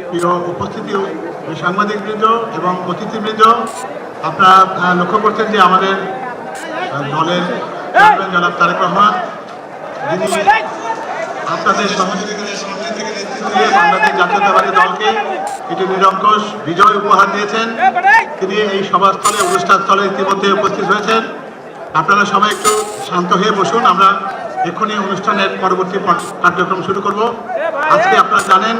প্রিয় উপস্থিতি সাংবাদিকবৃন্দ এবং অতিথিবৃন্দ, আপনারা লক্ষ্য করছেন যে আমাদের দলের চেয়ারম্যান জনাব তারেক রহমান, যিনি আপনাদের সহযোগিতার সামনে থেকে নেতৃত্ব দিয়ে বাংলাদেশ জাতীয়তাবাদী দলকে একটি নিরঙ্কুশ বিজয় উপহার দিয়েছেন। তিনি এই সভাস্থলে অনুষ্ঠানস্থলে ইতিমধ্যে উপস্থিত হয়েছেন। আপনারা সবাই একটু শান্ত হয়ে বসুন, আমরা এক্ষুনি অনুষ্ঠানের পরবর্তী কার্যক্রম শুরু করব। আজকে আপনারা জানেন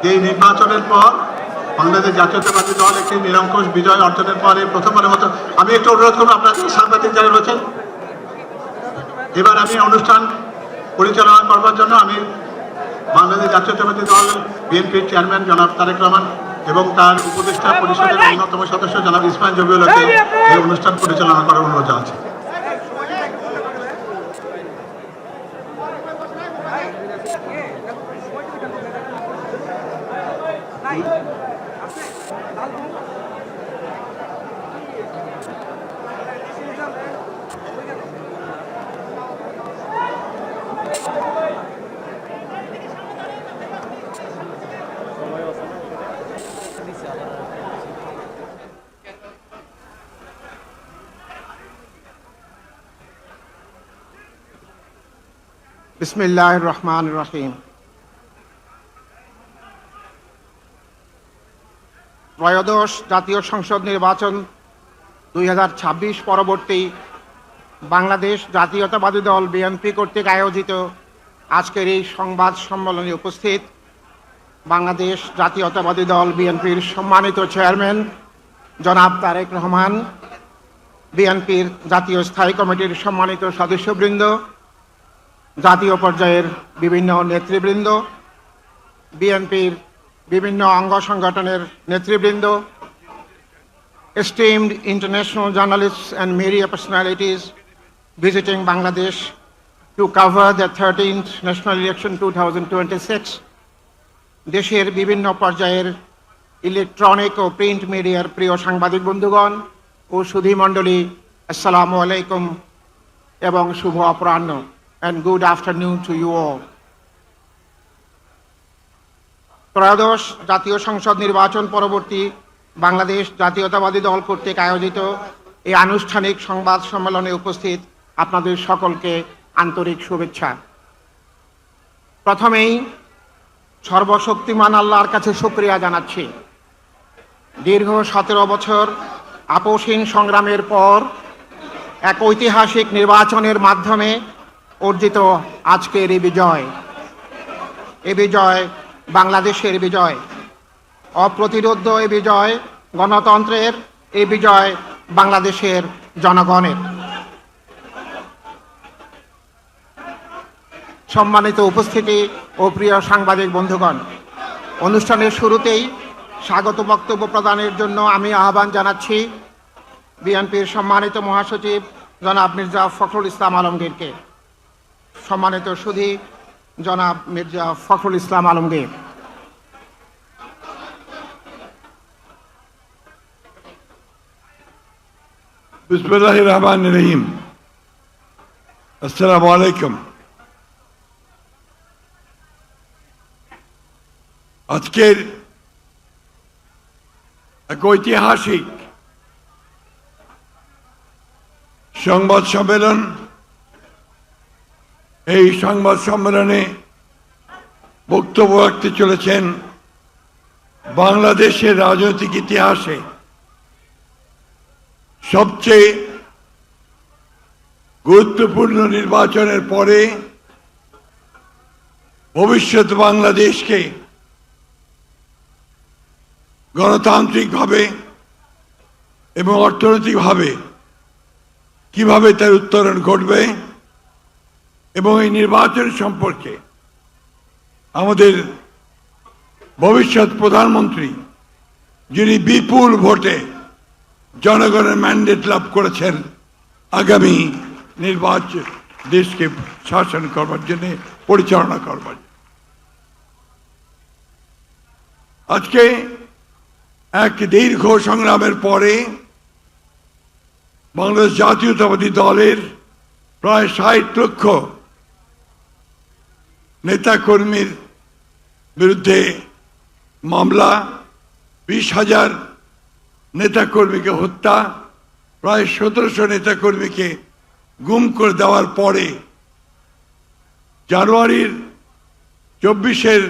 যে এই নির্বাচনের পর বাংলাদেশ জাতীয়তাবাদী দল একটি নিরঙ্কুশ বিজয় অর্জনের পরে প্রথমবারের মতো, আমি একটু অনুরোধ করবো আপনাদের সাংবাদিক যারা রয়েছেন, এবার আমি অনুষ্ঠান পরিচালনা করবার জন্য আমি বাংলাদেশ জাতীয়তাবাদী দল বিএনপির চেয়ারম্যান জনাব তারেক রহমান এবং তার উপদেষ্টা পরিষদের অন্যতম সদস্য জনাব ইসমাইল জবিউল্লাহকে এই অনুষ্ঠান পরিচালনা করার অনুরোধ জানাচ্ছি। বিসমিল্লাহির রহমানির রহিম। ত্রয়োদশ জাতীয় সংসদ নির্বাচন 2026 পরবর্তী বাংলাদেশ জাতীয়তাবাদী দল বিএনপি কর্তৃক আয়োজিত আজকের এই সংবাদ সম্মেলনে উপস্থিত বাংলাদেশ জাতীয়তাবাদী দল বিএনপির সম্মানিত চেয়ারম্যান জনাব তারেক রহমান, বিএনপির জাতীয় স্থায়ী কমিটির সম্মানিত সদস্যবৃন্দ, জাতীয় পর্যায়ের বিভিন্ন নেতৃবৃন্দ, বিএনপির বিভিন্ন অঙ্গ সংগঠনের নেতৃবৃন্দ, esteemed international journalists and media personalities visiting Bangladesh to cover the 13th national election 2026, দেশের বিভিন্ন পর্যায়ের ইলেকট্রনিক ও প্রিন্ট মিডিয়ার প্রিয় সাংবাদিক বন্ধুগণ ও সুধীমণ্ডলী, আসসালামু আলাইকুম এবং শুভ অপরাহ্ন, and good afternoon to you all. ত্রয়োদশ জাতীয় সংসদ নির্বাচন পরবর্তী বাংলাদেশ জাতীয়তাবাদী দল কর্তৃক আয়োজিত এই আনুষ্ঠানিক সংবাদ সম্মেলনে উপস্থিত আপনাদের সকলকে আন্তরিক শুভেচ্ছা। প্রথমেই সর্বশক্তিমান আল্লাহর কাছে শুকরিয়া জানাচ্ছি। দীর্ঘ 17 বছর আপোষহীন সংগ্রামের পর এক ঐতিহাসিক নির্বাচনের মাধ্যমে অর্জিত আজকের এই বিজয়, বাংলাদেশের বিজয়, অপ্রতিরোধ্য এই বিজয়, গণতন্ত্রের এই বিজয়, বাংলাদেশের জনগণের। সম্মানিত উপস্থিতি ও প্রিয় সাংবাদিক বন্ধুগণ, অনুষ্ঠানের শুরুতেই স্বাগত বক্তব্য প্রদানের জন্য আমি আহ্বান জানাচ্ছি বিএনপির সম্মানিত মহাসচিব জনাব মির্জা ফখরুল ইসলাম আলমগীরকে। সম্মানিত সুধী জনাব মির্জা ফখরুল ইসলাম আলমগীর। বিসমিল্লাহির রহমানির রহিম। আসসালামু আলাইকুম। আজকের এক ঐতিহাসিক সংবাদ সম্মেলন, এই সংবাদ সম্মেলনে বক্তব্য রাখতে চলেছেন বাংলাদেশের রাজনৈতিক ইতিহাসে সবচেয়ে গুরুত্বপূর্ণ নির্বাচনের পরে ভবিষ্যৎ বাংলাদেশকে গণতান্ত্রিকভাবে এবং অর্থনৈতিকভাবে কিভাবে তার উত্তরণ ঘটবে এবং এই নির্বাচন সম্পর্কে আমাদের ভবিষ্যৎ প্রধানমন্ত্রী, যিনি বিপুল ভোটে জনগণের ম্যান্ডেট লাভ করেছেন আগামী নির্বাচন দেশকে শাসন করবার জন্য, পরিচালনা করবার জন্য, আজকে এক দীর্ঘ সংগ্রামের পরে বাংলাদেশ জাতীয়তাবাদী দলের প্রায় 60 লক্ষ নেতাকর্মীর বিরুদ্ধে মামলা, 20,000 নেতাকর্মীকে হত্যা, প্রায় 1700 নেতাকর্মীকে গুম করে দেওয়ার পরে জানুয়ারির 24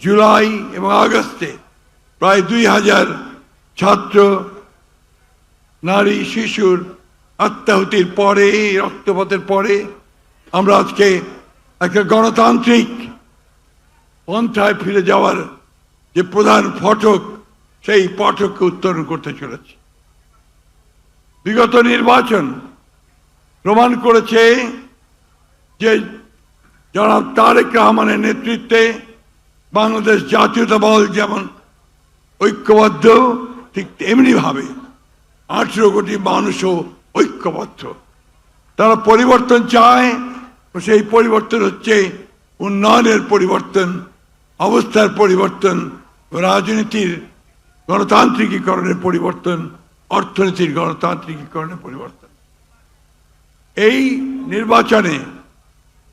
জুলাই এবং আগস্টে প্রায় 2000 ছাত্র, নারী, শিশুর আত্মাহুতির পরে, রক্তপাতের পরে আমরা আজকে একটা গণতান্ত্রিক পন্থায় ফিরে যাওয়ার যে প্রধান ফটক, সেই ফটককে উত্তরণ করতে চলেছে। বিগত নির্বাচন প্রমাণ করেছে যে জনাব তারেক রহমানের নেতৃত্বে বাংলাদেশ জাতীয়তাবাদ যেমন ঐক্যবদ্ধ, ঠিক তেমনি ভাবে 18 কোটি মানুষও ঐক্যবদ্ধ। তারা পরিবর্তন চায়, সেই পরিবর্তন হচ্ছে উন্নয়নের পরিবর্তন, অবস্থার পরিবর্তন, রাজনীতির গণতান্ত্রিকীকরণের পরিবর্তন, অর্থনীতির গণতান্ত্রিকীকরণের পরিবর্তন। এই নির্বাচনে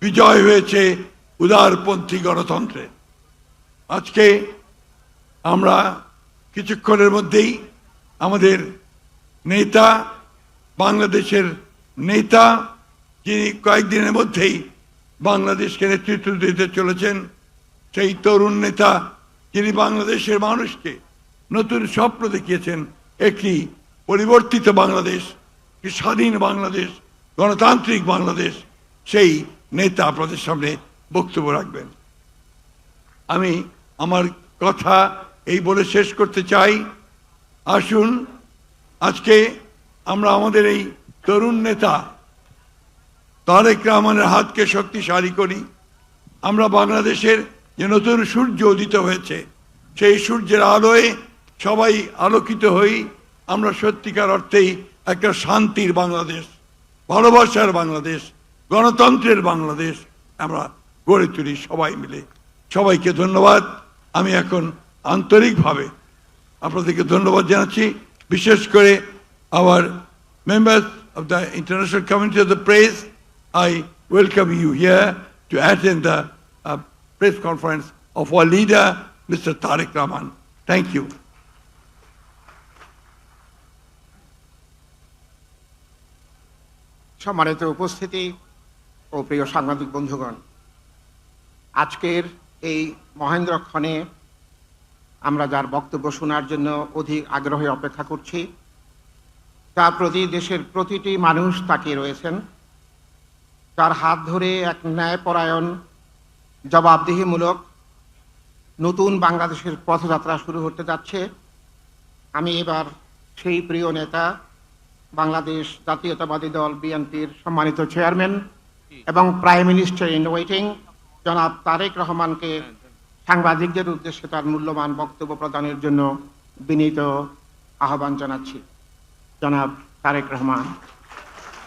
বিজয় হয়েছে উদারপন্থী গণতন্ত্রে। আজকে আমরা কিছুক্ষণের মধ্যেই আমাদের নেতা, বাংলাদেশের নেতা, যিনি কয়েকদিনের মধ্যেই বাংলাদেশকে নেতৃত্ব দিতে চলেছেন, সেই তরুণ নেতা যিনি বাংলাদেশের মানুষকে নতুন স্বপ্ন দেখিয়েছেন, একটি পরিবর্তিত বাংলাদেশ, একটি স্বাধীন বাংলাদেশ, গণতান্ত্রিক বাংলাদেশ, সেই নেতা আপনাদের সামনে বক্তব্য রাখবেন। আমি আমার কথা এই বলে শেষ করতে চাই, আসুন আজকে আমরা আমাদের এই তরুণ নেতা তারেক রহমানের হাতকে শক্তিশালী করি। আমরা বাংলাদেশের যে নতুন সূর্য উদিত হয়েছে, সেই সূর্যের আলোয় সবাই আলোকিত হই। আমরা সত্যিকার অর্থেই একটা শান্তির বাংলাদেশ, ভালোবাসার বাংলাদেশ, গণতন্ত্রের বাংলাদেশ আমরা গড়ে তুলি সবাই মিলে। সবাইকে ধন্যবাদ। আমি এখন আন্তরিকভাবে আপনাদেরকে ধন্যবাদ জানাচ্ছি, বিশেষ করে our members of the international community of the press. I welcome you here to attend the press conference of our leader, Mr. Tariq Rahman. Thank you. সম্মানিত উপস্থিতি ও প্রিয় সাংবাদিক বন্ধুগণ, আজকের এই মহেন্দ্রক্ষণে আমরা যার বক্তব্য শোনার জন্য অধিক আগ্রহে অপেক্ষা করছি, তার প্রতি দেশের প্রতিটি মানুষ তাকিয়ে রয়েছেন। তার হাত ধরে এক ন্যায়পরায়ণ, জবাবদিহিমূলক নতুন বাংলাদেশের পথযাত্রা শুরু হতে যাচ্ছে। আমি এবার সেই প্রিয় নেতা, বাংলাদেশ জাতীয়তাবাদী দল বিএনপির সম্মানিত চেয়ারম্যান এবং প্রাইম মিনিস্টার ইন ওয়েটিং জনাব তারেক রহমানকে সাংবাদিকদের উদ্দেশ্যে তার মূল্যবান বক্তব্য প্রদানের জন্য বিনীত আহ্বান জানাচ্ছি। জনাব তারেক রহমান।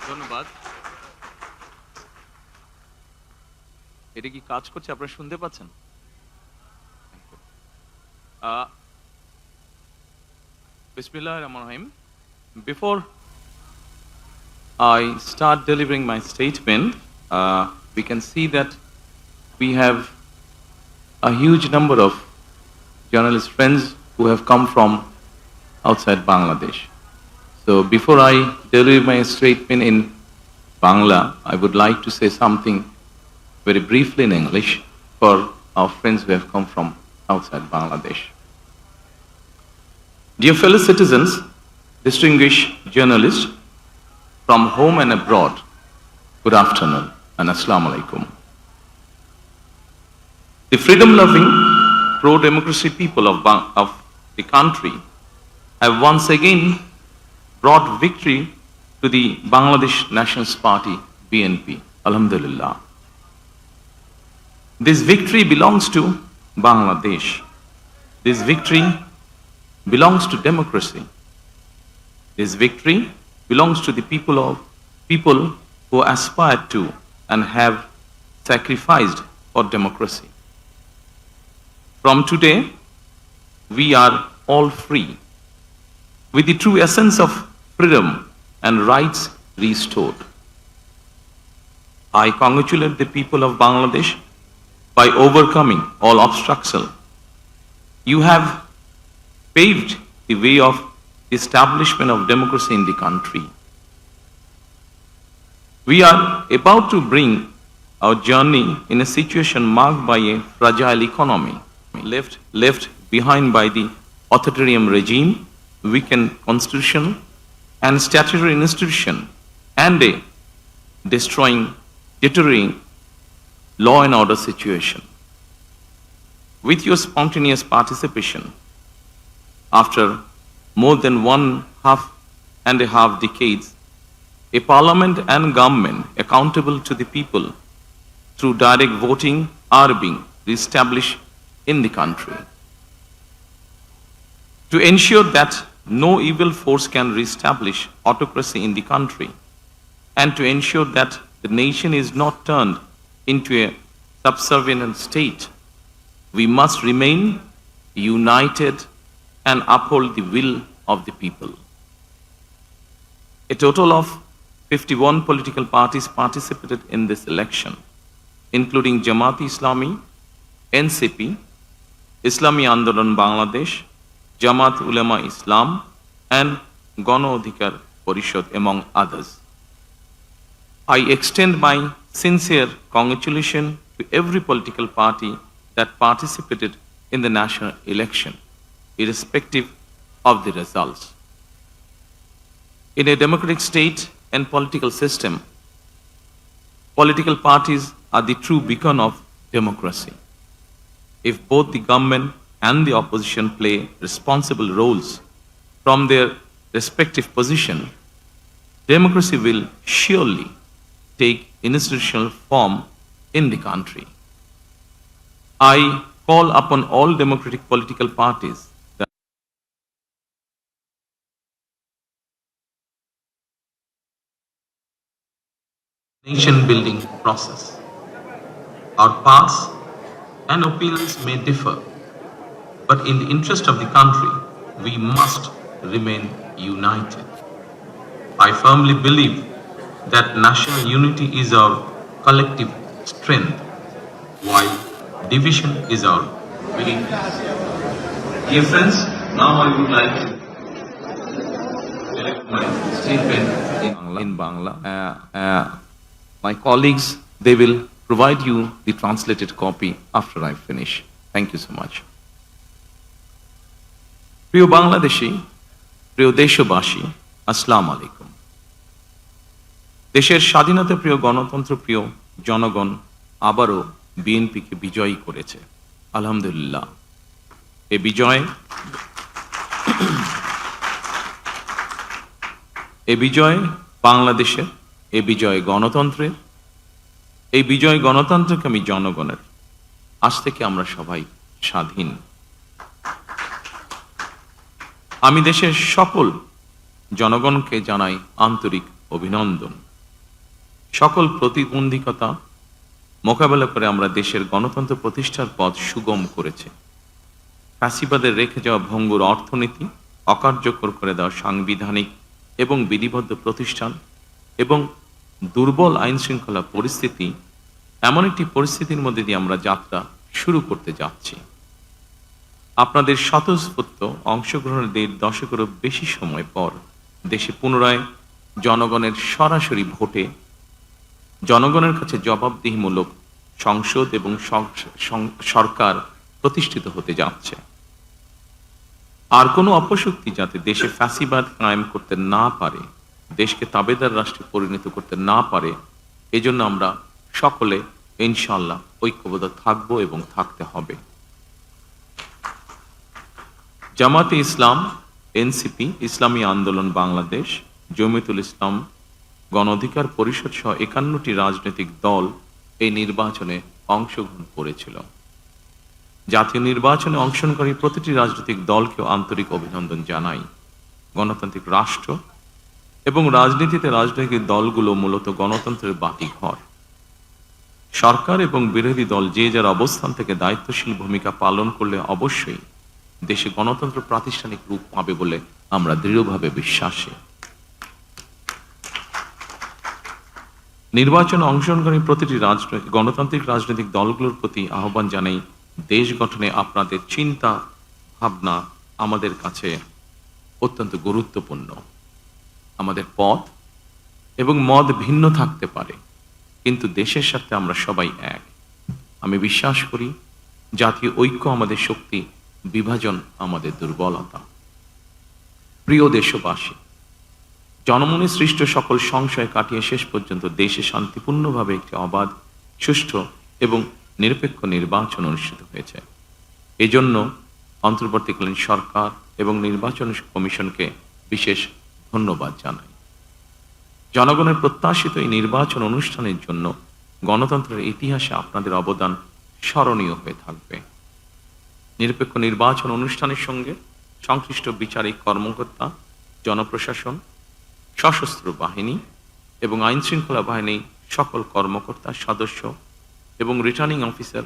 ধন্যবাদ। এটা কি কাজ করছে? আপনারা শুনতে পাচ্ছেন? Bismillahir Rahmanir Rahim. Before I start delivering my statement, we can see that we have a huge number of journalist friends who have come from outside Bangladesh. So before I deliver my statement in Bangla, I would like to say something very briefly in English for our friends who have come from outside Bangladesh. Dear fellow citizens, distinguished journalists from home and abroad, good afternoon and Assalamu alaikum. The freedom-loving, pro-democracy people of the country have once again brought victory to the Bangladesh Nationalist Party, BNP. Alhamdulillah. This victory belongs to Bangladesh. This victory belongs to democracy. This victory belongs to the people who aspire to and have sacrificed for democracy. From today, we are all free, with the true essence of freedom and rights restored. I congratulate the people of Bangladesh by overcoming all obstacles. You have paved the way of the establishment of democracy in the country. We are about to bring our journey in a situation marked by a fragile economy, left behind by the authoritarian regime, weakened constitution and statutory institution, and a deteriorating law and order situation. With your spontaneous participation, after more than 1.5 decades, a parliament and government accountable to the people through direct voting are being reestablished in the country. To ensure that no evil force can reestablish autocracy in the country, and to ensure that the nation is not turned into a subservient state, we must remain united and uphold the will of the people. A total of 51 political parties participated in this election, including Jamaat-e-Islami, NCP, Islami Andolan Bangladesh, Jamaat Ulema Islam, and Gano Adhikar Parishad, among others. I extend my sincere congratulations to every political party that participated in the national election, irrespective of the results. In a democratic state and political system, political parties are the true beacon of democracy. If both the government and the opposition play responsible roles from their respective position, democracy will surely take institutional form in the country. I call upon all democratic political parties that nation building process. Our paths and opinions may differ, but in the interest of the country, we must remain united. I firmly believe that national unity is our collective strength, while division is our weakness. Dear friends, now I would like to deliver my statement in Bangla. My colleagues, they will provide you the translated copy after I finish. Thank you so much. প্রিয় বাংলাদেশী, প্রিয় দেশবাসী, আসসালামু আলাইকুম। দেশের স্বাধীনতা প্রিয় গণতন্ত্র প্রিয় জনগণ আবারও বিএনপিকে বিজয়ী করেছে, আলহামদুলিল্লাহ। এ বিজয় বাংলাদেশের, এ বিজয় গণতন্ত্রের, এই বিজয় গণতন্ত্রকে আমি জনগণের। আজ থেকে আমরা সবাই স্বাধীন। আমি দেশের সকল জনগণকে জানাই আন্তরিক অভিনন্দন। সকল প্রতিবন্ধকতা মোকাবেলা করে আমরা দেশের গণতন্ত্র প্রতিষ্ঠার পথ সুগম করেছে। ফ্যাসিবাদের রেখে যাওয়া ভঙ্গুর অর্থনীতি, অকার্যকর করে দেওয়া সাংবিধানিক এবং বিধিবদ্ধ প্রতিষ্ঠান এবং দুর্বল আইন শৃঙ্খলা পরিস্থিতি, এমন একটি পরিস্থিতির মধ্যে দিয়ে আমরা যাত্রা শুরু করতে যাচ্ছি। আপনাদের স্বতঃস্ফূর্ত অংশগ্রহণের 1.5 দশকেরও বেশি সময় পর দেশে পুনরায় জনগণের সরাসরি ভোটে জনগণের কাছে জবাবদিহিমূলক সংসদ এবং সরকার প্রতিষ্ঠিত হতে যাচ্ছে। আর কোনো অপশক্তি যাতে দেশে ফ্যাসিবাদ কায়েম করতে না পারে, দেশকে তাবেদার রাষ্ট্রে পরিণত করতে না পারে, এজন্য আমরা সকলে ইনশাআল্লাহ ঐক্যবদ্ধ থাকব এবং থাকতে হবে। জামাতে ইসলাম, এনসিপি, ইসলামী আন্দোলন বাংলাদেশ, জমিয়তুল ইসলাম, গণ অধিকার পরিষদ সহ 51টি রাজনৈতিক দল এই নির্বাচনে অংশগ্রহণ করেছিল। জাতীয় নির্বাচনে অংশগ্রহণকারী প্রতিটি রাজনৈতিক দলকেও আন্তরিক অভিনন্দন জানাই। গণতান্ত্রিক রাষ্ট্র এবং রাজনীতিতে রাজনৈতিক দলগুলো মূলত গণতন্ত্রের বাতিঘর। সরকার এবং বিরোধী দল যে যার অবস্থান থেকে দায়িত্বশীল ভূমিকা পালন করলে অবশ্যই দেশে গণতন্ত্র প্রাতিষ্ঠানিক রূপ পাবে বলে আমরা দৃঢ়ভাবে বিশ্বাসী। নির্বাচনে অংশগ্রহণকারী প্রতিটি গণতান্ত্রিক রাজনৈতিক দলগুলোর প্রতি আহ্বান জানাই, দেশ গঠনে আপনাদের চিন্তা ভাবনা আমাদের কাছে অত্যন্ত গুরুত্বপূর্ণ। আমাদের পথ এবং মত ভিন্ন থাকতে পারে, কিন্তু দেশের সাথে আমরা সবাই এক। আমি বিশ্বাস করি জাতীয় ঐক্য আমাদের শক্তি, বিভাজন আমাদের দুর্বলতা। প্রিয় দেশবাসী, জনমনে সৃষ্ট সকল সংশয় কাটিয়ে শেষ পর্যন্ত দেশে শান্তিপূর্ণভাবে একটি অবাধ, সুষ্ঠু এবং নিরপেক্ষ নির্বাচন অনুষ্ঠিত হয়েছে। এজন্য অন্তর্বর্তীকালীন সরকার এবং নির্বাচন কমিশনকে বিশেষ ধন্যবাদ জানাই। জনগণের প্রত্যাশিত এই নির্বাচন অনুষ্ঠানের জন্য গণতন্ত্রের ইতিহাসে আপনাদের অবদান স্মরণীয় হয়ে থাকবে। নিরপেক্ষ নির্বাচন অনুষ্ঠানের সঙ্গে সংশ্লিষ্ট বিচারিক কর্মকর্তা, জনপ্রশাসন, সশস্ত্র বাহিনী এবং আইন শৃঙ্খলা বাহিনী সকল কর্মকর্তা, সদস্য এবং রিটার্নিং অফিসার,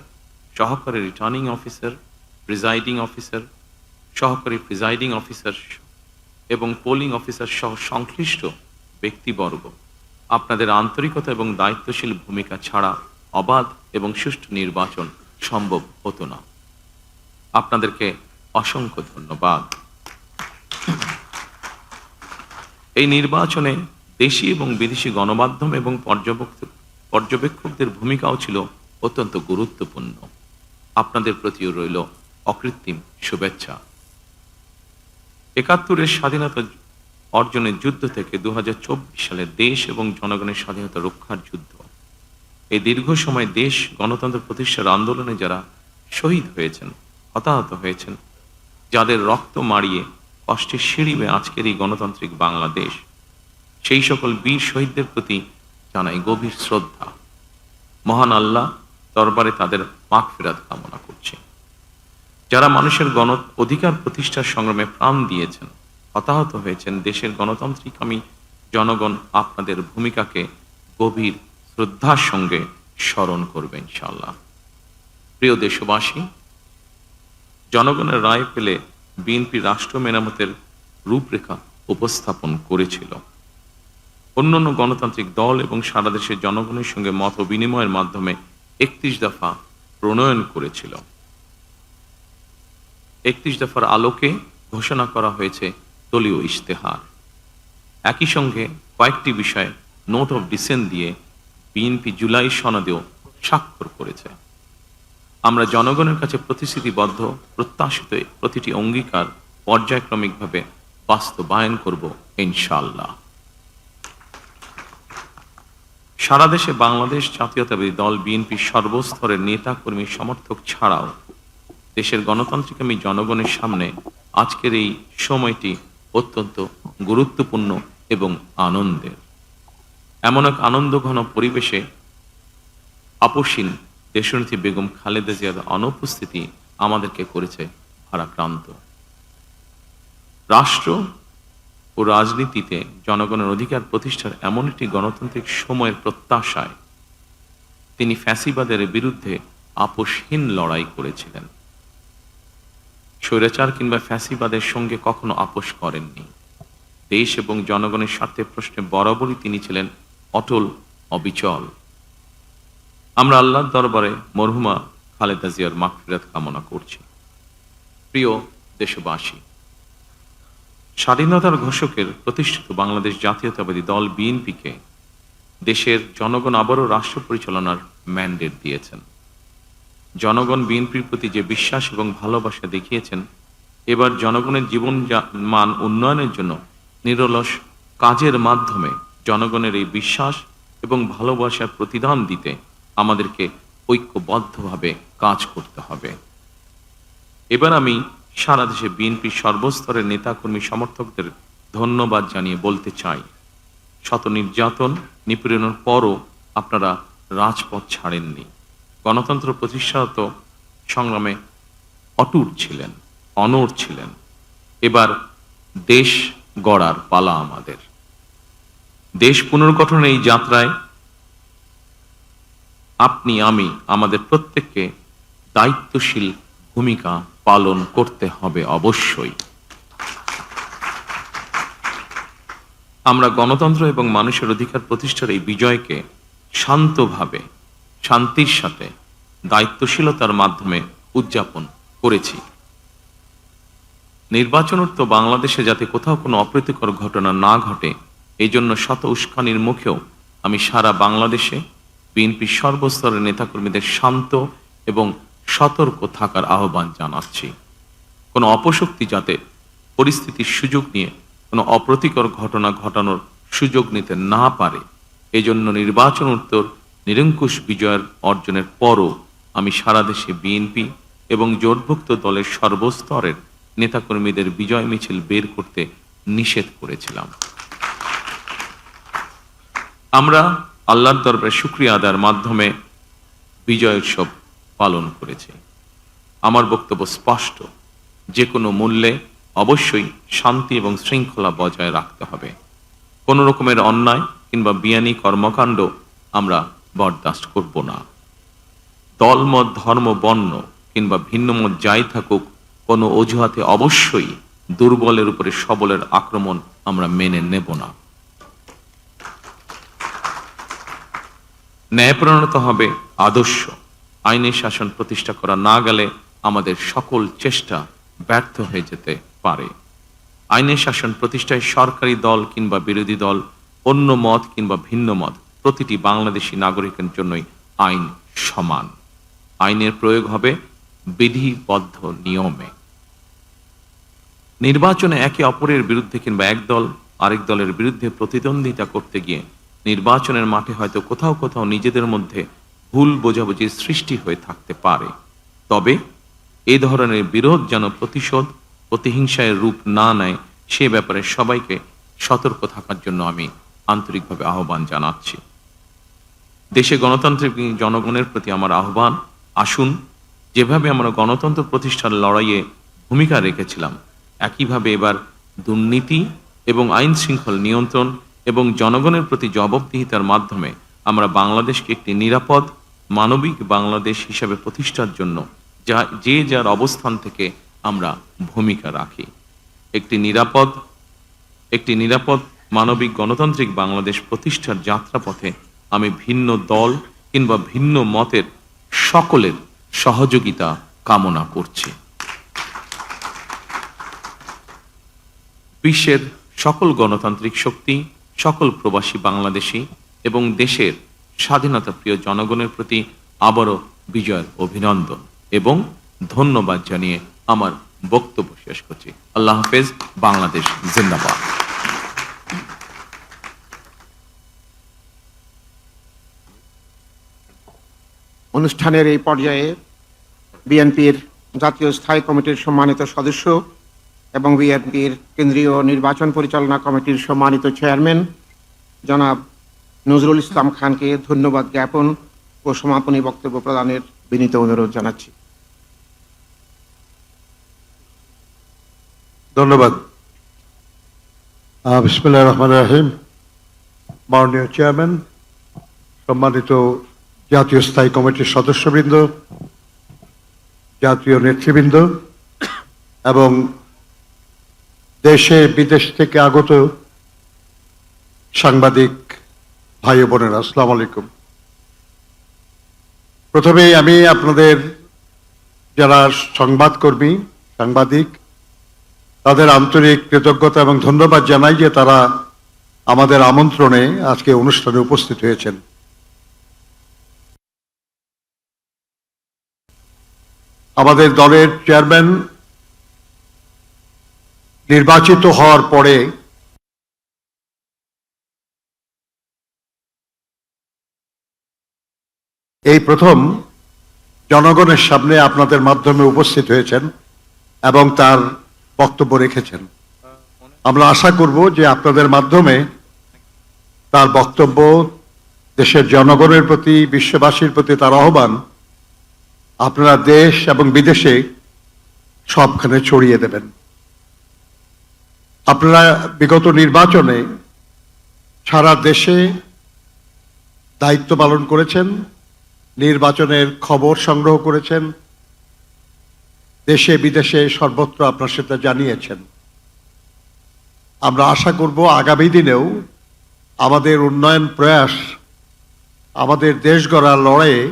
সহকারী রিটার্নিং অফিসার, প্রিজাইডিং অফিসার, সহকারী প্রিজাইডিং অফিসার এবং পোলিং অফিসার সহ সংশ্লিষ্ট ব্যক্তিবর্গ, আপনাদের আন্তরিকতা এবং দায়িত্বশীল ভূমিকা ছাড়া অবাধ এবং সুষ্ঠু নির্বাচন সম্ভব হতো না। আপনাদেরকে অসংখ্য ধন্যবাদ। এই নির্বাচনে দেশি এবং বিদেশি গণমাধ্যম এবং পর্যবেক্ষকদের ভূমিকাও ছিল অত্যন্ত গুরুত্বপূর্ণ। আপনাদের প্রতিও রইল অকৃত্রিম শুভেচ্ছা। ৭১-এর স্বাধীনতা অর্জনের যুদ্ধ থেকে ২০২৪ সালে দেশ এবং জনগণের স্বাধীনতা রক্ষার যুদ্ধ, এই দীর্ঘ সময় দেশ গণতন্ত্র প্রতিষ্ঠার আন্দোলনে যারা শহীদ হয়েছেন, হতাহত হয়েছেন, যাদের রক্ত মাড়িয়ে কষ্টের সিঁড়ি বেয়ে আজকের এই গণতান্ত্রিক বাংলাদেশ, সেই সকল বীর শহীদদের প্রতি জানাই গভীর শ্রদ্ধা। মহান আল্লাহ দরবারে তাদের মাগফিরাত কামনা করছি। যারা মানুষের গণ অধিকার প্রতিষ্ঠার সংগ্রামে প্রাণ দিয়েছেন, হতাহত হয়েছেন, দেশের গণতান্ত্রিকামী জনগণ আপনাদের ভূমিকাকে গভীর শ্রদ্ধার সঙ্গে স্মরণ করবে ইনশাআল্লাহ। প্রিয় দেশবাসী, জনগণের রায় পেলে বিএনপি রাষ্ট্র মেরামতের রূপরেখা উপস্থাপন করেছিল। অন্যান্য গণতান্ত্রিক দল এবং সারা দেশের জনগণের সঙ্গে মত বিনিময়ের মাধ্যমে ৩১ দফা প্রণয়ন করেছিল। ৩১ দফার আলোকে ঘোষণা করা হয়েছে দলীয় ইশতেহার। একই সঙ্গে কয়েকটি বিষয়ে নোট অফ ডিসেন্ট দিয়ে বিএনপি জুলাই সনদেও স্বাক্ষর করেছে। আমরা জনগণের কাছে প্রতিশ্রুতিবদ্ধ, প্রত্যাশিত প্রতিটি অঙ্গীকার পর্যায়ক্রমিকভাবে বাস্তবায়ন করব ইনশাআল্লাহ। সারা দেশে বাংলাদেশ জাতীয়তাবাদী দল বিএনপির সর্বস্তরের নেতা কর্মী সমর্থক ছাড়াও দেশের গণতান্ত্রিকামী জনগণের সামনে আজকের এই সময়টি অত্যন্ত গুরুত্বপূর্ণ এবং আনন্দের। এমন এক আনন্দঘন পরিবেশে আপসীন দেশনেত্রী বেগম খালেদা জিয়ার অনুপস্থিতি আমাদেরকে করেছে ভারাক্রান্ত। রাষ্ট্র ও রাজনীতিতে জনগণের অধিকার প্রতিষ্ঠার এমন একটি গণতান্ত্রিক সময়ের প্রত্যাশায় তিনি ফ্যাসিবাদের বিরুদ্ধে আপোষহীন লড়াই করেছিলেন। স্বৈরাচার কিংবা ফ্যাসিবাদের সঙ্গে কখনো আপোষ করেননি। দেশ এবং জনগণের স্বার্থে প্রশ্নে বরাবরই তিনি ছিলেন অটল, অবিচল। আমরা আল্লাহর দরবারে মরহুমা খালেদা জিয়ার মাগফিরাত কামনা করছি। প্রিয় দেশবাসী, স্বাধীনতার ঘোষকের প্রতিষ্ঠিত বাংলাদেশ জাতীয়তাবাদী দল বিএনপিকে দেশের জনগণ আবারও রাষ্ট্র পরিচালনার ম্যান্ডেট দিয়েছেন। জনগণ বিএনপির প্রতি যে বিশ্বাস এবং ভালোবাসা দেখিয়েছেন, এবার জনগণের জীবন মান উন্নয়নের জন্য নিরলস কাজের মাধ্যমে জনগণের এই বিশ্বাস এবং ভালোবাসার প্রতিদান দিতে আমাদেরকে ঐক্যবদ্ধভাবে কাজ করতে হবে। এবার আমি সারা দেশে বিএনপির সর্বস্তরের নেতাকর্মী সমর্থকদের ধন্যবাদ জানিয়ে বলতে চাই, শত নির্যাতন নিপীড়নের পরও আপনারা রাজপথ ছাড়েননি। গণতন্ত্র প্রতিষ্ঠাত সংগ্রামে অটুট ছিলেন, অনড় ছিলেন। এবার দেশ গড়ার পালা আমাদের। দেশ পুনর্গঠনের এই যাত্রায় আপনি, আমি, আমাদের প্রত্যেককে দায়িত্বশীল ভূমিকা পালন করতে হবে অবশ্যই। আমরা গণতন্ত্র এবং মানুষের অধিকার প্রতিষ্ঠার এই বিজয়কে শান্তভাবে, শান্তির সাথে, দায়িত্বশীলতার মাধ্যমে উদযাপন করেছি। নির্বাচনোত্তর বাংলাদেশে যাতে কোথাও কোনো অপ্রীতিকর ঘটনা না ঘটে, এই জন্য শত উস্কানির মুখেও আমি সারা বাংলাদেশে বিএনপির সর্বস্তরের নেতাকর্মীদের শান্ত এবং সতর্ক থাকার আহ্বান জানাচ্ছি। কোনো অপশক্তি যাতে পরিস্থিতির সুযোগ নিয়ে কোনো অপ্রীতিকর ঘটনা ঘটানোর সুযোগ নিতে না পারে, এজন্য নির্বাচনোত্তর নিরঙ্কুশ বিজয়ের অর্জনের পরও আমি সারা দেশে বিএনপি এবং জোটভুক্ত দলের সর্বস্তরের নেতাকর্মীদের বিজয় মিছিল বের করতে নিষেধ করেছিলাম। আমরা আল্লাহর দরবারে শুকরিয়া আদায়ের মাধ্যমে বিজয় উৎসব পালন করেছি। আমার বক্তব্য স্পষ্ট, যে কোনো মূল্যে অবশ্যই শান্তি এবং শৃঙ্খলা বজায় রাখতে হবে। কোনো রকমের অন্যায় কিংবা বিয়ানি কর্মকাণ্ড আমরা বরদাস্ত করব না। দলমত, ধর্ম, বর্ণ কিংবা ভিন্নমত যাই থাকুক, কোনো অজুহাতে অবশ্যই দুর্বলের উপরে সবলের আক্রমণ আমরা মেনে নেব না। ন্যায়পরায়ণতা হবে আদর্শ। আইনের শাসন প্রতিষ্ঠা করা না গেলে আমাদের সকল চেষ্টা ব্যর্থ হয়ে যেতে পারে। আইনের শাসন প্রতিষ্ঠায় সরকারি দল কিংবা বিরোধী দল, অন্য মত কিংবা ভিন্ন মত, প্রতিটি বাংলাদেশী নাগরিকের জন্যই আইন সমান। আইনের প্রয়োগ হবে বিধিবদ্ধ নিয়মে। নির্বাচনে একে অপরের বিরুদ্ধে কিংবা এক দল আরেক দলের বিরুদ্ধে প্রতিদ্বন্দ্বিতা করতে গিয়ে নির্বাচনের মাঠে হয়তো কোথাও কোথাও নিজেদের মধ্যে ভুল বোঝাবুঝির সৃষ্টি হয়ে থাকতে পারে। তবে এ ধরনের বিরোধ যেন প্রতিশোধ, প্রতিহিংসায় রূপ না নেয়, সে ব্যাপারে সবাইকে সতর্ক থাকার জন্য আমি আন্তরিকভাবে আহ্বান জানাচ্ছি। দেশে গণতান্ত্রিক জনগণের প্রতি আমার আহ্বান, আসুন যেভাবে আমরা গণতন্ত্র প্রতিষ্ঠার লড়াইয়ে ভূমিকা রেখেছিলাম, একইভাবে এবার দুর্নীতি এবং আইন শৃঙ্খল নিয়ন্ত্রণ এবং জনগণের প্রতি জবাবদিহিতার মাধ্যমে আমরা বাংলাদেশকে একটি নিরাপদ, মানবিক বাংলাদেশ হিসাবে প্রতিষ্ঠার জন্য যে যার অবস্থান থেকে আমরা ভূমিকা রাখি। একটি নিরাপদ মানবিক গণতান্ত্রিক বাংলাদেশ প্রতিষ্ঠার যাত্রাপথে আমি ভিন্ন দল কিংবা ভিন্ন মতের সকলের সহযোগিতা কামনা করছি। বিশ্বের সকল গণতান্ত্রিক শক্তি, সকল প্রবাসী বাংলাদেশী এবং দেশের স্বাধীনতা প্রিয় জনগণের প্রতি আবারও বিজয়ের অভিনন্দন এবং ধন্যবাদ জানিয়ে আমার বক্তব্য শেষ করছি। আল্লাহ হাফেজ। বাংলাদেশ জিন্দাবাদ। অনুষ্ঠানের এই পর্যায়ে বিএনপির জাতীয় স্থায়ী কমিটির সম্মানিত সদস্য এবং বিএনপির কেন্দ্রীয় নির্বাচন পরিচালনা কমিটির সম্মানিত চেয়ারম্যান জনাব নজরুল ইসলাম খানকে ধন্যবাদ জ্ঞাপন ও সমাপনী বক্তব্য প্রদানের বিনীত অনুরোধ জানাচ্ছি। ধন্যবাদ। বিসমিল্লাহির রহমানির রহিম। মাননীয় চেয়ারম্যান, সম্মানিত জাতীয় স্থায়ী কমিটির সদস্যবৃন্দ, জাতীয় নেতৃবৃন্দ এবং দেশে বিদেশ থেকে আগত সাংবাদিক ভাই বোনেরা, আসসালামু আলাইকুম। প্রথমেই আমি আপনাদের যারা সংবাদকর্মী, সাংবাদিক, তাদের আন্তরিক কৃতজ্ঞতা এবং ধন্যবাদ জানাই যে তারা আমাদের আমন্ত্রণে আজকে অনুষ্ঠানে উপস্থিত হয়েছেন। আমাদের দলের চেয়ারম্যান নির্বাচিত হওয়ার পরে এই প্রথম জনগণের সামনে আপনাদের মাধ্যমে উপস্থিত হয়েছেন এবং তার বক্তব্য রেখেছেন। আমরা আশা করব যে আপনাদের মাধ্যমে তার বক্তব্য দেশের জনগণের প্রতি, বিশ্ববাসীর প্রতি তার আহ্বান আপনারা দেশ এবং বিদেশে সবখানে ছড়িয়ে দেবেন। আপনারা বিগত নির্বাচনে সারা দেশে দায়িত্ব পালন করেছেন, নির্বাচনের খবর সংগ্রহ করেছেন, দেশে বিদেশে সর্বত্র আপনার সেটা জানিয়েছেন। আমরা আশা করব আগামী দিনেও আমাদের উন্নয়ন প্রয়াস আমাদের দেশ গড়ার লড়াইয়ে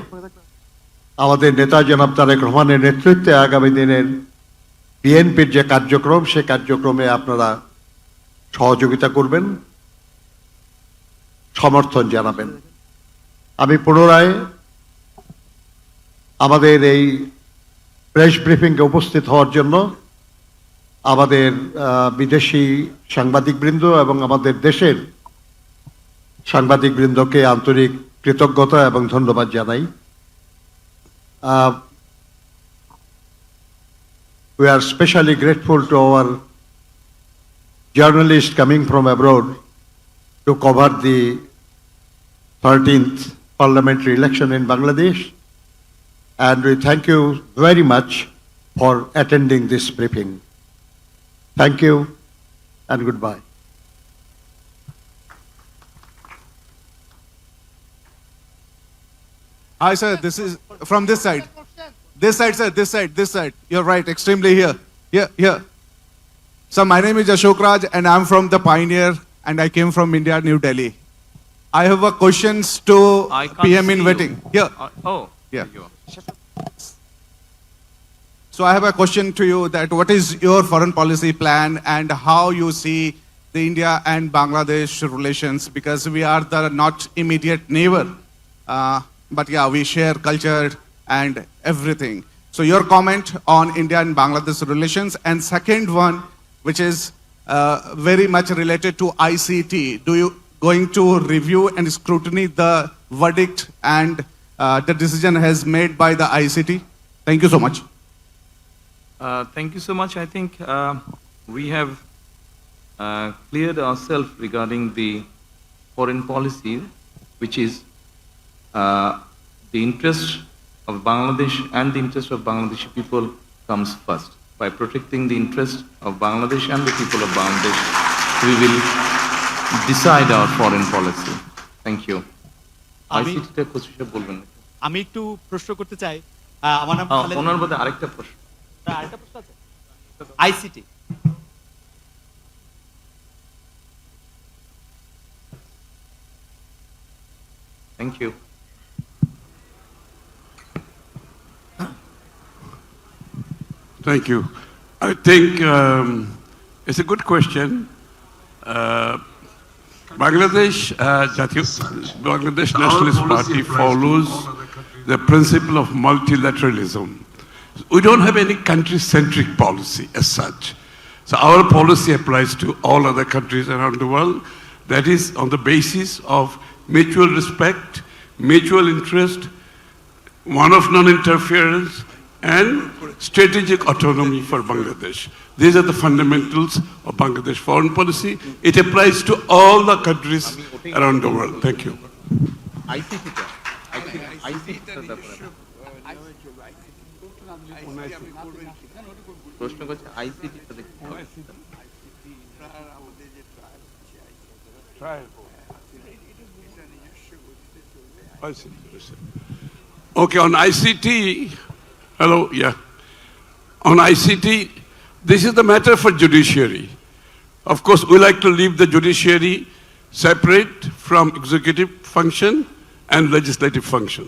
আমাদের নেতা জনাব তারেক রহমানের নেতৃত্বে আগামী দিনের বিএনপির যে কার্যক্রম সে কার্যক্রমে আপনারা সহযোগিতা করবেন, সমর্থন জানাবেন। আমি পুনরায় আমাদের এই প্রেস ব্রিফিংয়ে উপস্থিত হওয়ার জন্য আমাদের বিদেশি সাংবাদিকবৃন্দ এবং আমাদের দেশের সাংবাদিকবৃন্দকে আন্তরিক কৃতজ্ঞতা এবং ধন্যবাদ জানাই। We are especially grateful to our journalists coming from abroad to cover the 13th parliamentary election in Bangladesh, and we thank you very much for attending this briefing. Thank you and goodbye. Hi, sir. This is from this side. This side, sir. This side. This side. You're right. Extremely here. Here. So my name is Ashok Raj, and I'm from the Pioneer, and I came from India, New Delhi. I have a questions to I can't PM in see waiting. you. Here. Oh, Yeah. here you are. So I have a question to you that what is your foreign policy plan and how you see the India and Bangladesh relations, because we are the not immediate neighbor, but yeah, we share culture and everything. So your comment on India and Bangladesh relations, and second one, which is very much related to ICT. Do you going to review and scrutiny the verdict and the decision has made by the ICT? Thank you so much. Thank you so much. I think we have cleared ourselves regarding the foreign policy, which is the interest of Bangladesh and the interest of Bangladeshi people comes first. By protecting the interest of Bangladesh and the people of Bangladesh, we will decide our foreign policy. Thank you. ICT-টা কিছু বলবেন? আমি একটু প্রশ্ন করতে চাই। আমার নাম খালেদ। ওনার মধ্যে আরেকটা প্রশ্ন। আরেকটা প্রশ্ন আছে? ICT. Thank you. Thank you. I think it's a good question. Bangladesh Nationalist Party follows the principle of multilateralism. We don't have any country-centric policy as such. So our policy applies to all other countries around the world. That is on the basis of mutual respect, mutual interest, one of non-interference, and strategic autonomy for Bangladesh. These are the fundamentals of Bangladesh foreign policy. It applies to all the countries around the world. Thank you. প্রশ্ন করছে ICT টা দেখতে হবে। Okay, on ICT, hello, yeah. On ICT, this is the matter for judiciary. Of course, we like to leave the judiciary separate from executive function and legislative function.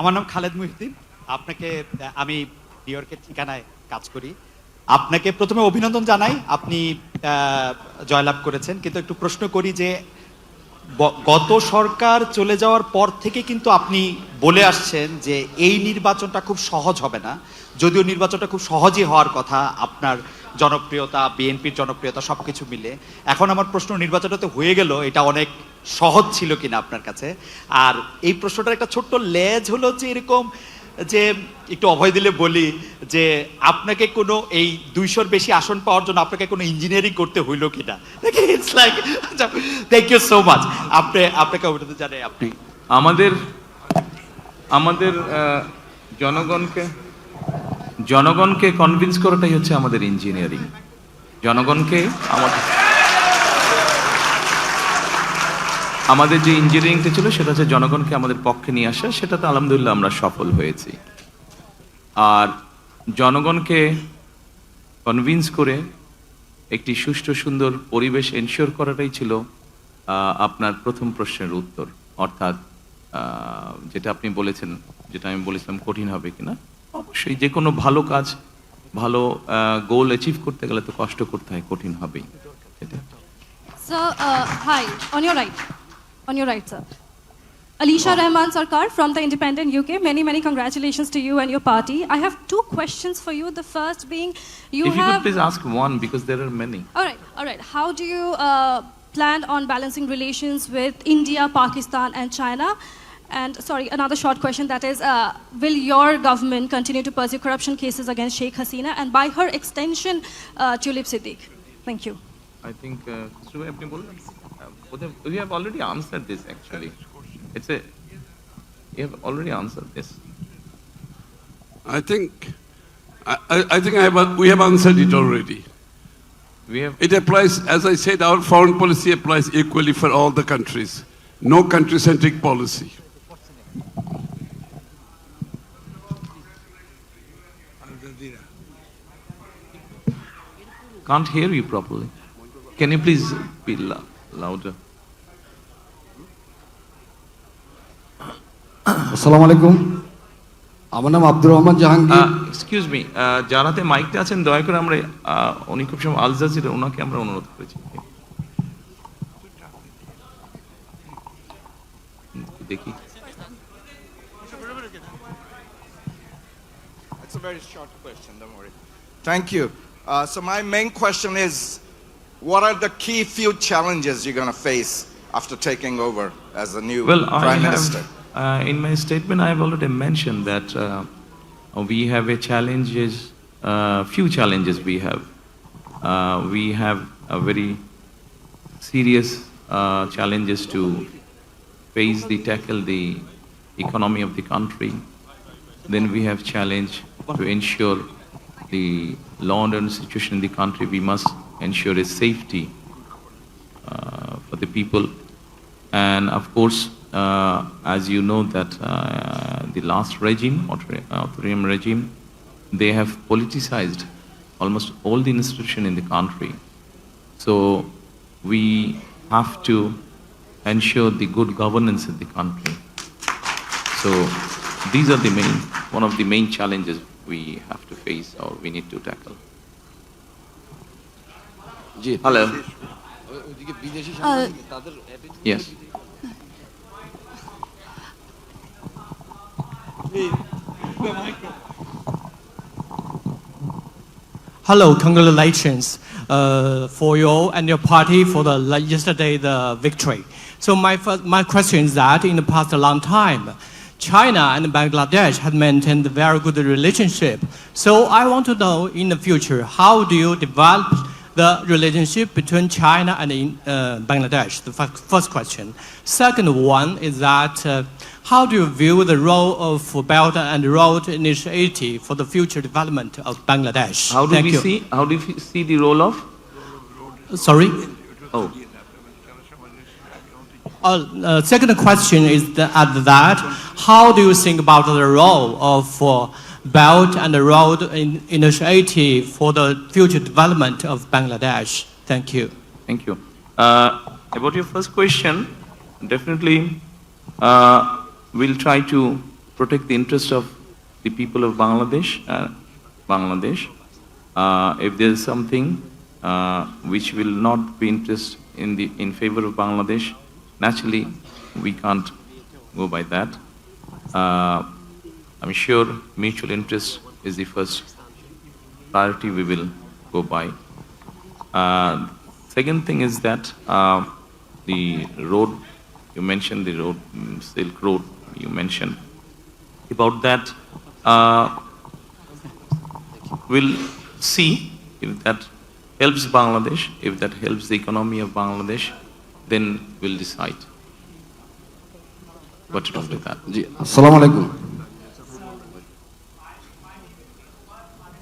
আমার নাম খালেদ মুহিউদ্দিন। আপনাকে আমি new ইয়র্কের ঠিকানায় কাজ করি। আপনাকে প্রথমে অভিনন্দন জানাই, আপনি জয়লাভ করেছেন, কিন্তু একটু প্রশ্ন করি যে গত সরকার চলে যাওয়ার পর থেকে কিন্তু আপনি বলে আসছেন যে এই নির্বাচনটা খুব সহজ হবে না, যদিও নির্বাচনটা খুব সহজই হওয়ার কথা, আপনার জনপ্রিয়তা, বিএনপির জনপ্রিয়তা সবকিছু মিলে। এখন আমার প্রশ্ন, নির্বাচনটা তো হয়ে গেল, এটা অনেক সহজ ছিল কিনা আপনার কাছে? আর এই প্রশ্নটার একটা ছোট্ট লেজ হলো যে এরকম যে একটু অভয় দিলে বলি যে আপনাকে কোনো এই 200-র বেশি আসন পাওয়ার জন্য আপনাকে কোনো ইঞ্জিনিয়ারিং করতে হইলো কিনা? It's like, thank you so much. আপনাকে অভিনন্দন জানাই। আপনি আমাদের জনগণকে কনভিন্স করাটাই হচ্ছে আমাদের ইঞ্জিনিয়ারিং। জনগণকে আমাদের যে ইঞ্জিনিয়ারিংটা ছিল সেটা হচ্ছে জনগণকে আমাদের পক্ষে নিয়ে আসা, সেটাতে আলহামদুলিল্লাহ আমরা সফল হয়েছি। আর জনগণকে কনভিন্স করে একটি সুষ্ঠু সুন্দর পরিবেশ এনশিওর করাটাই ছিল আপনার প্রথম প্রশ্নের উত্তর, অর্থাৎ যেটা আপনি বলেছেন, যেটা আমি বলেছিলাম কঠিন হবে কিনা, অবশ্যই যে কোনো ভালো কাজ, ভালো গোল অ্যাচিভ করতে গেলে তো কষ্ট করতে হয়, কঠিন হবেই। এটা Sir, hi, on your right, sir. Alisha Rahman Sarkar from the Independent UK. Many congratulations to you and your party. I have two questions for you. The first being, if you could please ask one, because there are many. All right. How do you plan on balancing relations with India, Pakistan, and China? And sorry, another short question, that is, will your government continue to pursue corruption cases against Sheikh Hasina and by her extension, Tulip Siddiq? Thank you. I think we have already answered this actually. You have already answered this. I think we have answered it already. We have. It applies, as I said, our foreign policy applies equally for all the countries. No country-centric policy. Can't hear you properly. Can you please be louder? আসসালামু আলাইকুম, আমার নাম Abdur Rahman Jahangir. Excuse me, যারাতে মাইকটা আছেন দয়া করে আমরা উনি খুব সময় আল জাজিরা, ওনাকে আমরা অনুরোধ করেছি। দেখি। It's a very short question, don't worry. Thank you. So my main question is, what are the key few challenges you're going to face after taking over as the new Prime Minister? In my statement, I have already mentioned that we have few challenges we have. We have a very serious challenges to tackle the economy of the country. Then we have challenge to ensure the law and order situation in the country. We must ensure its safety for the people. And of course, as you know that the last regime, authoritarian regime, they have politicized almost all the institution in the country. So we have to ensure the good governance in the country. So these are one of the main challenges we have to face or we need to tackle. Hello. Yes. Hello, congratulations for you and your party for yesterday the victory. So my question is that in the past a long time, China and Bangladesh had maintained a very good relationship. So I want to know in the future, how do you develop the relationship between China and Bangladesh? The first question. Second one is that how do you view the role of Belt and Road Initiative for the future development of Bangladesh? How do we see the role of? Sorry? Oh. Second question is that how do you think about the role of Belt and Road Initiative for the future development of Bangladesh? Thank you. Thank you. About your first question, definitely we'll try to protect the interest of the people of Bangladesh. If there is something which will not be in favor of Bangladesh, naturally we can't go by that. I'm sure mutual interest is the first priority we will go by. Second thing is that the road, you mentioned the road, Silk Road, you mentioned. About that, we'll see if that helps Bangladesh, if that helps the economy of Bangladesh, then we'll decide what to do with that. Assalamu alaikum.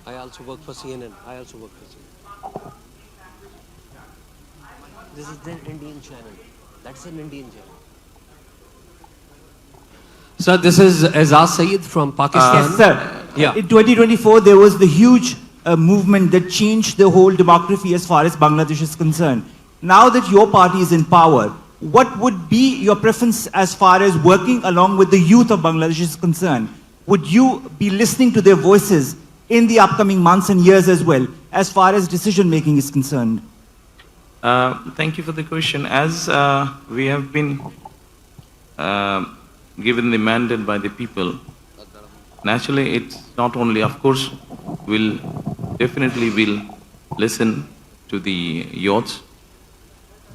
I also work for CNN. This is an Indian channel. That's an Indian channel. Sir, this is Azaz Saeed from Pakistan. Yes, sir. Yeah. In 2024, there was the huge movement that changed the whole demography as far as Bangladesh is concerned. Now that your party is in power, what would be your preference as far as working along with the youth of Bangladesh is concerned? Would you be listening to their voices in the upcoming months and years as well, as far as decision making is concerned? Thank you for the question. As we have been given the mandate by the people, naturally it's not only, of course, we'll definitely will listen to the youth,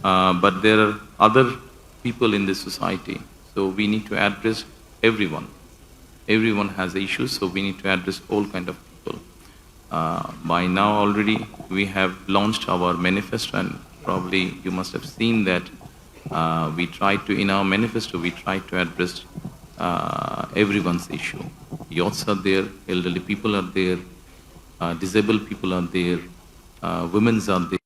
but there are other people in the society, so we need to address everyone. Everyone has issues, so we need to address all kind of people. By now already we have launched our manifesto, and probably you must have seen that we try to, in our manifesto, we try to address everyone's issue. Youths are there, elderly people are there, disabled people are there, women's are there.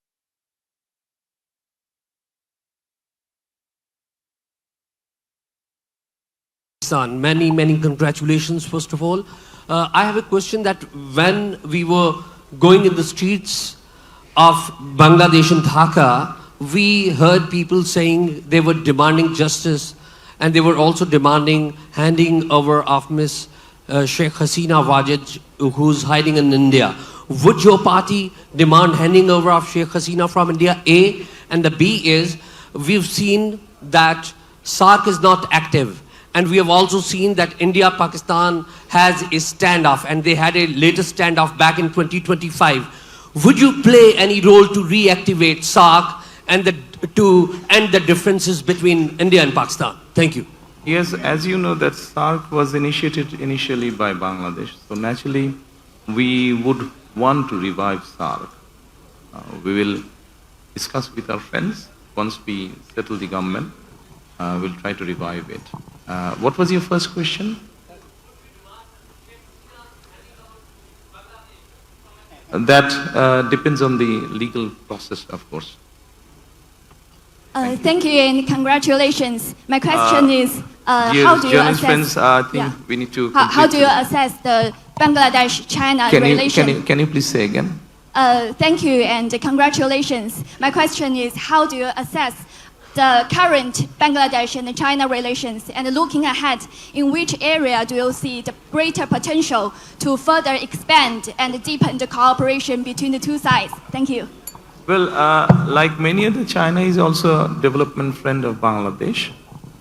Many, many congratulations, first of all. I have a question that when we were going in the streets of Bangladesh and Dhaka, we heard people saying they were demanding justice, and they were also demanding handing over of Miss Sheikh Hasina Wajid, who's hiding in India. Would your party demand handing over of Sheikh Hasina from India? A. And the B is, we've seen that SARC is not active. And we have also seen that India-Pakistan has a standoff, and they had a latest standoff back in 2025. Would you play any role to reactivate SARC and to end the differences between India and Pakistan? Thank you. Yes, as you know, that SARC was initiated initially by Bangladesh, so naturally we would want to revive SARC. We will discuss with our friends once we settle the government. We'll try to revive it. What was your first question? That depends on the legal process, of course. Thank you and congratulations. My question is, Dear how do you journalist assess? friends, I think we need to. How do you assess the Bangladesh-China relation? Can you please say again? Thank you and congratulations. My question is, how do you assess the current Bangladesh and China relations, and looking ahead, in which area do you see the greater potential to further expand and deepen the cooperation between the two sides? Thank you. Well, like many other, China is also a development friend of Bangladesh.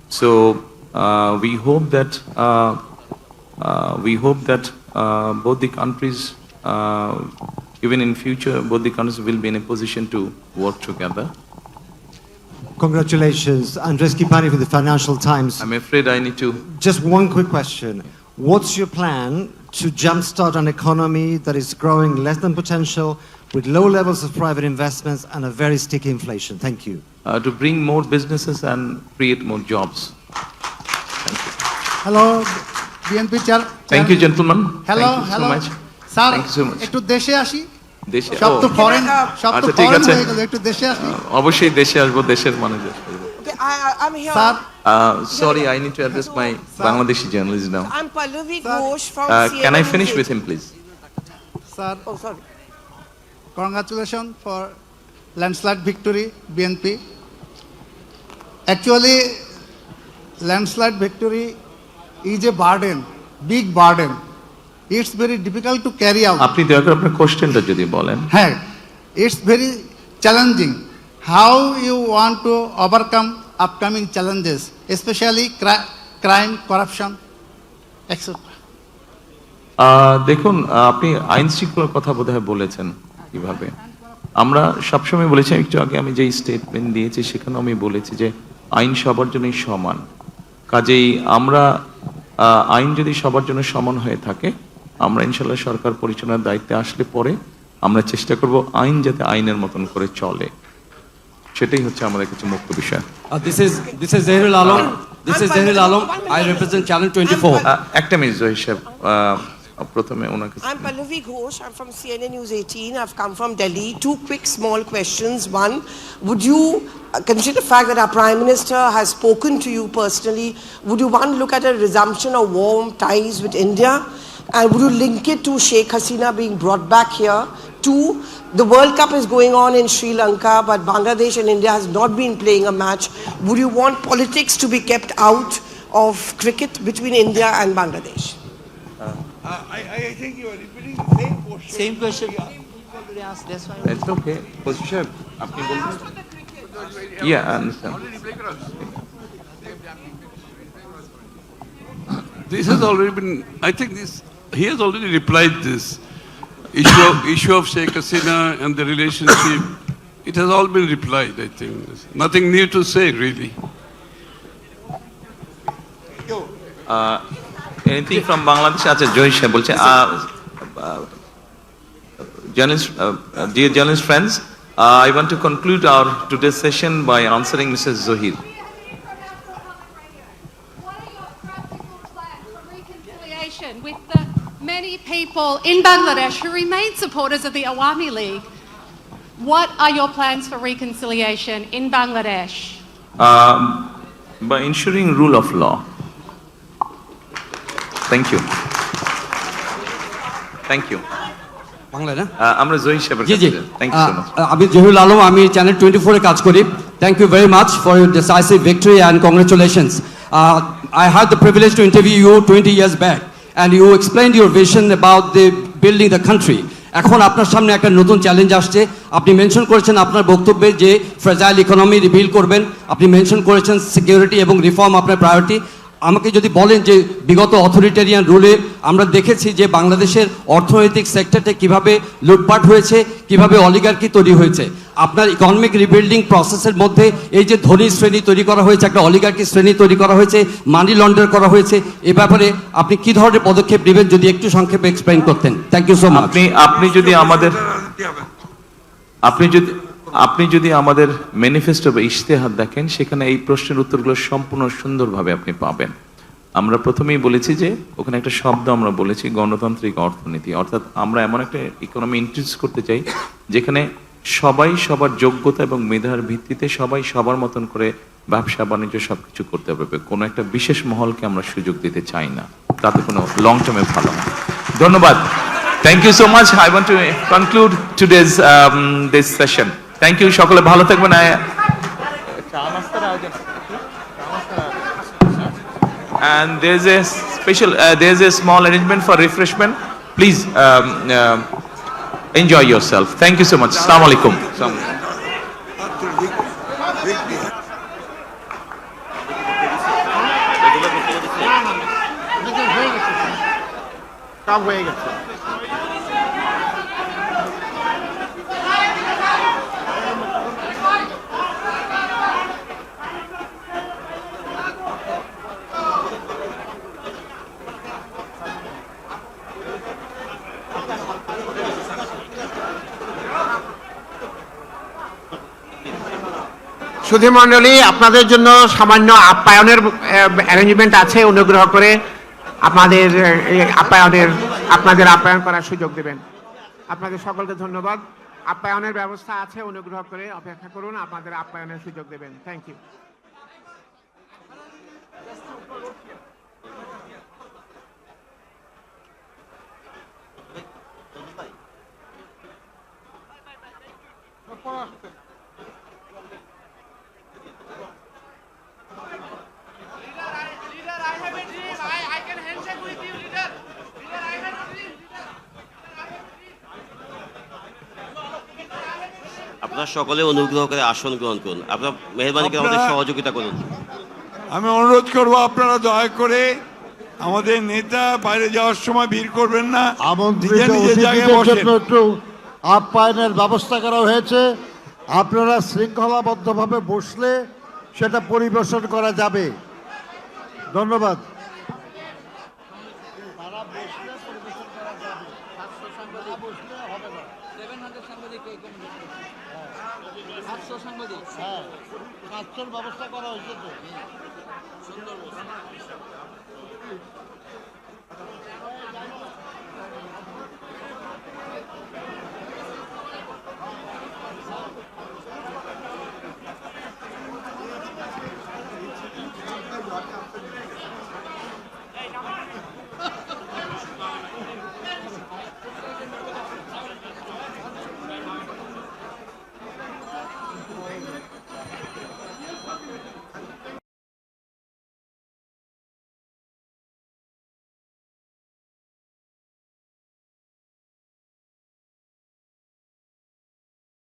So we hope that both the countries, even in future, both the countries will be in a position to work together. Congratulations, Andres Kipani from the Financial Times. I'm afraid I need to. Just one quick question. What's your plan to jumpstart an economy that is growing less than potential, with low levels of private investments and a very sticky inflation? Thank you. To bring more businesses and create more jobs. Thank you. Hello, BNP chair. Thank you, gentlemen. Hello, Thank you hello. so much. Sir, Thank you so much. একটু দেশে আসি। দেশে সব তো foreign, সব তো আচ্ছা ঠিক ফরেন আছে। হয়ে গেল, একটু দেশে আসি। অবশ্যই দেশে আসবো, দেশের মানুষ আসবো। Okay, I'm here. Sir, Sorry, I need to address my Bangladeshi journalist now. I'm Pallavi Ghosh from CNN. Can I finish with him, please? Sir, Oh, sorry. congratulations for landslide victory, BNP. Actually, landslide victory is a burden, big burden. It's very difficult to carry out. আপনি দয়া করে আপনার কোশ্চেনটা যদি বলেন। হ্যাঁ, it's very challenging. How you want to overcome upcoming challenges, especially crime, corruption, etc. দেখুন, আপনি আইন শৃঙ্খলার কথা বোধহয় বলেছেন কিভাবে। আমরা সবসময় বলেছি, একটু আগে আমি যেই স্টেটমেন্ট দিয়েছি সেখানে আমি বলেছি যে আইন সবার জন্যই সমান। কাজেই আমরা আইন যদি সবার জন্য সমান হয়ে থাকে, আমরা ইনশাল্লাহ সরকার পরিচালনার দায়িত্বে আসলে পরে আমরা চেষ্টা করব আইন যাতে আইনের মতন করে চলে, সেটাই হচ্ছে আমাদের কাছে মুখ্য বিষয়। This is Zahirul Alam. This is Zahirul Alam. I represent Channel 24. একটা মিনিট জহির সাহেব, প্রথমে ওনাকে। I'm Pallavi Ghosh. I'm from CNN News 18. I've come from Delhi. Two quick small questions. One, would you consider the fact that our Prime Minister has spoken to you personally? Would you want to look at a resumption of warm ties with India? And would you link it to Sheikh Hasina being brought back here? Two, The World Cup is going on in Sri Lanka, but Bangladesh and India has not been playing a match. Would you want politics to be kept out of cricket between India and Bangladesh? I think you are repeating the same question. Same question. It's okay. Position. Yeah, I understand. This has already been, I think he has already replied this. Issue of Sheikh Hasina and the relationship, it has all been replied, I think. There's nothing new to say, really. Anything from Bangladesh? আচ্ছা জয় সাহেব বলছে dear journalist friends, I want to conclude our today's session by answering Mrs. Zohir. With the many people in Bangladesh who remain supporters of the Awami League, what are your plans for reconciliation in Bangladesh? By ensuring rule of law. Thank you. Thank you. Bangla না আমরা জয়ী সাহেবের জি জি thank you so much আমি জহিরুল আলম আমি channel 24 এ কাজ করি thank you very much for your decisive victory and congratulations I had the privilege to interview you 20 years back and you explained your vision about the building the country. এখন আপনার সামনে একটা নতুন চ্যালেঞ্জ আসছে আপনি মেনশন করেছেন আপনার বক্তব্যে যে ফ্রেজাইল ইকোনমি রিবিল্ড করবেন আপনি মেনশন করেছেন সিকিউরিটি এবং রিফর্ম আপনার প্রায়োরিটি আমাকে যদি বলেন যে বিগত অথরিটেরিয়ান রুলে আমরা দেখেছি যে বাংলাদেশের অর্থনৈতিক সেক্টরটা কিভাবে লুটপাট হয়েছে কিভাবে অলিগার্কি তৈরি হয়েছে আপনার ইকোনমিক রিবিল্ডিং প্রসেসের মধ্যে এই যে ধনী শ্রেণী তৈরি করা হয়েছে একটা অলিগার্কি শ্রেণী তৈরি করা হয়েছে মানি লন্ডার করা হয়েছে এ ব্যাপারে আপনি কি ধরনের পদক্ষেপ নেবেন যদি একটু সংক্ষেপে এক্সপ্লেইন করতেন থ্যাংক ইউ সো মাচ আপনি যদি আমাদের ম্যানিফেস্টো বা ইশতেহার দেখেন সেখানে এই প্রশ্নের উত্তরগুলো সম্পূর্ণ সুন্দরভাবে আপনি পাবেন আমরা প্রথমেই বলেছি যে ওখানে একটা শব্দ আমরা বলেছি গণতান্ত্রিক অর্থনীতি অর্থাৎ আমরা এমন একটা ইকোনমি ইন্ট্রোডিউস করতে চাই যেখানে সবাই সবার যোগ্যতা এবং মেধার ভিত্তিতে সবাই সবার মতন করে ব্যবসা বাণিজ্য সবকিছু করতে পারবে কোনো একটা বিশেষ মহলকে আমরা সুযোগ দিতে চাই না তাতে কোনো লং টার্মে ভালো না ধন্যবাদ thank you so much I want to conclude today's this session thank you সকলে ভালো থাকবেন and there's a small arrangement for refreshment please enjoy yourself thank you so much assalamu alaikum কাম হয়ে গেছে সুধীমণ্ডলী আপনাদের জন্য সামান্য আপ্যায়নের অ্যারেঞ্জমেন্ট আছে অনুগ্রহ করে আপনাদের আপ্যায়ন করার সুযোগ দেবেন আপনাদের সকলকে ধন্যবাদ আপ্যায়নের ব্যবস্থা আছে অনুগ্রহ করে অপেক্ষা করুন আপনাদের আপ্যায়নের সুযোগ দেবেন থ্যাংক ইউ আপনারা সকলে অনুগ্রহ করে আসন গ্রহণ করুন আপনারা মেহেরবানি করে আমাদের সহযোগিতা করুন আমি অনুরোধ করব আপনারা দয়া করে আমাদের নেতা বাইরে যাওয়ার সময় ভিড় করবেন না আমন্ত্রিত অতিথিদের জন্য একটু আপ্যায়নের ব্যবস্থা করা হয়েছে আপনারা শৃঙ্খলাবদ্ধভাবে বসলে সেটা পরিবেশন করা যাবে ধন্যবাদ ব্যবস্থা করা হয়েছে তো